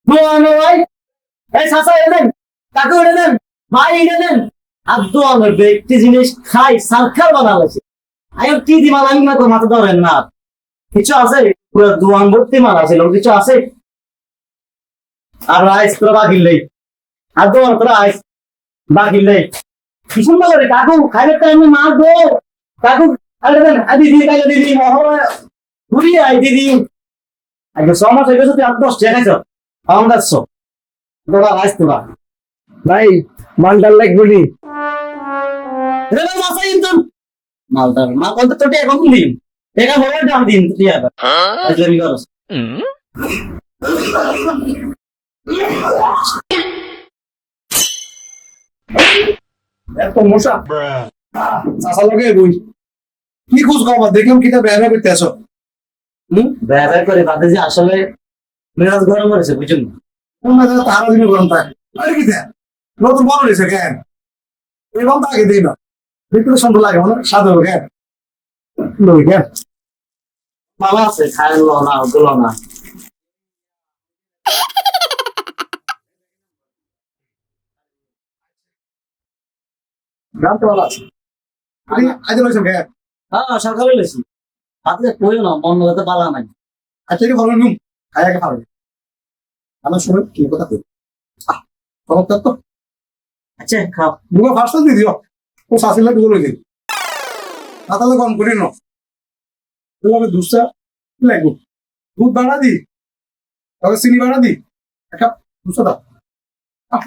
দোয়ানো ভাই এই চাচা এটা দেন কাকু এটা দেন ভাই এটা দেন আর দোয়ানোর ব্যক্তি জিনিস খাই সারখার বানালেছে আমি কি দিমাল আমি না তো মাথা ধরেন না কিছু আছে পুরো দোয়ান ভর্তি মাল আছে কিছু আছে আর রাইস তোরা বাকিলেই আর দোয়ান তোরা আইস বাকিলেই কি সুন্দর করে কাকু খাইলে টাইমে মার দো কাকু আরে দেন দিদি কাইলে দিদি মহড়া ঘুরি আই দিদি আগে সমাজ হয়ে গেছে তুই আর 10 টাকা খাইছ আমাদের সব তোরা রাইস তোরা ভাই মালটার লাগবে নি রে মাসা ইনকাম মালদার মা বলতে তো টাকা কম দিন টাকা হলে দাম দিন তুই আবার আজলামি করস এত মশা চাষা লগে বই কি খোঁজ খবর দেখলাম কিটা ব্যবহার করতে আসো ব্যবহার করে বাদে যে আসলে মেজাজ গরম হয়েছে বুঝুন তারা দিনে গরম থাকে আরে কি দেন নতুন বড় হয়েছে কেন এরকম তো আগে দিই না দেখতে তো সুন্দর লাগে মানে সাদা কেন কেন ভালো আছে খাইলো না গুলো না গ্রাম তো ভালো আছে আজ রয়েছেন কেন হ্যাঁ সকালে লেছি হাতে কইও না মন হতে পালা নাই আচ্ছা কি ভালো নুম খায়াকে ভালো আমার সময় কি কথা কই চমৎকার তো আচ্ছা খাও দুটো ফার্স্ট দিয়ে দিও ও শাসিলে দুটো লই দিই তাহলে কম করি না তাহলে দুসরা লাগবে দুধ বাড়া দি তবে চিনি বাড়া দি একটা দুশো দাও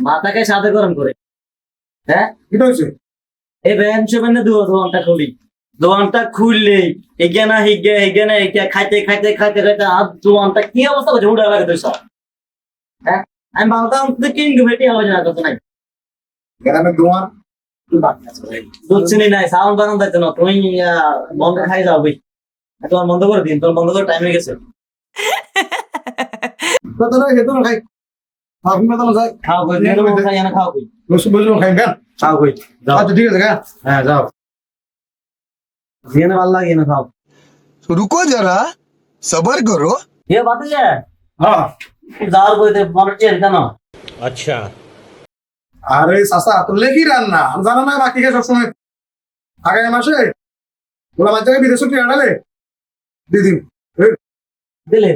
মাথাকে সাথে গরম করে হ্যাঁ এটা হচ্ছে এই ব্যান সেখানে দোকানটা খুলি দোকানটা খুললে এগিয়ে হিগে খাইতে খাইতে খাইতে খাইতে আর দোকানটা কি অবস্থা করছে উঠে লাগে তুই সব হ্যাঁ আমি ভাবতাম তুই কিন্তু ভেটি হবে না কত নাই গ্রামের দোয়ান দুধ চিনি নাই সাউন্ড বানান যাইতো না তুমি বন্ধ খাই যাও ভাই তোমার বন্ধ করে দিন তোমার বন্ধ করে টাইম হয়ে গেছে তো তোরা হেতো না খাই আপনি তো না যাই খাও কই খাই না খাও কই বসে বসে খাই কেন খাও কই যাও আচ্ছা ঠিক আছে কেন হ্যাঁ যাও জিয়ানে ভালো লাগে না খাও रुको जरा सबर करो ये बात है হ্যাঁ যাওয়ার কইতে মনে চেয়ে কেন अच्छा আরে চাচা তোর লেখি রান্না আমি জানা না বাকি সব সময় আগামী মাসে ওরা বাচ্চাকে বিদেশ ছুটি আনালে দিদিন দিলে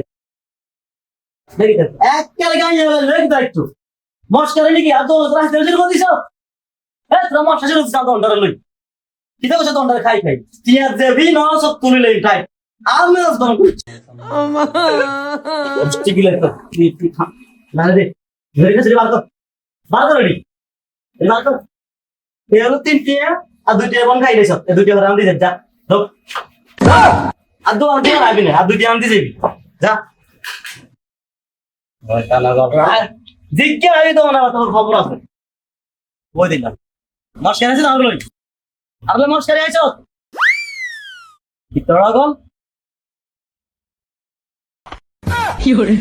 দেখি এক কালে গায়ে লেখ দাও একটু মস্কারে নাকি আর তো রাস্তা দিয়ে করে দিছো এ তোর মস্কা শুরু করছিস দন্ডারে লই কি দেখছ দন্ডারে খাই খাই টিয়া দেবি না সব তুলি লই খাই আমি আজ দন করছি ঠিক লাগে তো খা না দে ধরে গেছে বার কর রেডি বার কর এই হলো তিন টিয়া আর দুইটা বন খাই দিছ এই দুইটা রাম দিয়ে যা ধর আর দু আনতে আইবি না আর দুইটা আনতে যাবি যা ভয়টা লাগাও জিজ্ঞে আইবি তো না তোর খবর আছে ওই দিন মস্কারে আছে না লই আপনি মস্কারে আইছো কি তোরা গল কি হরে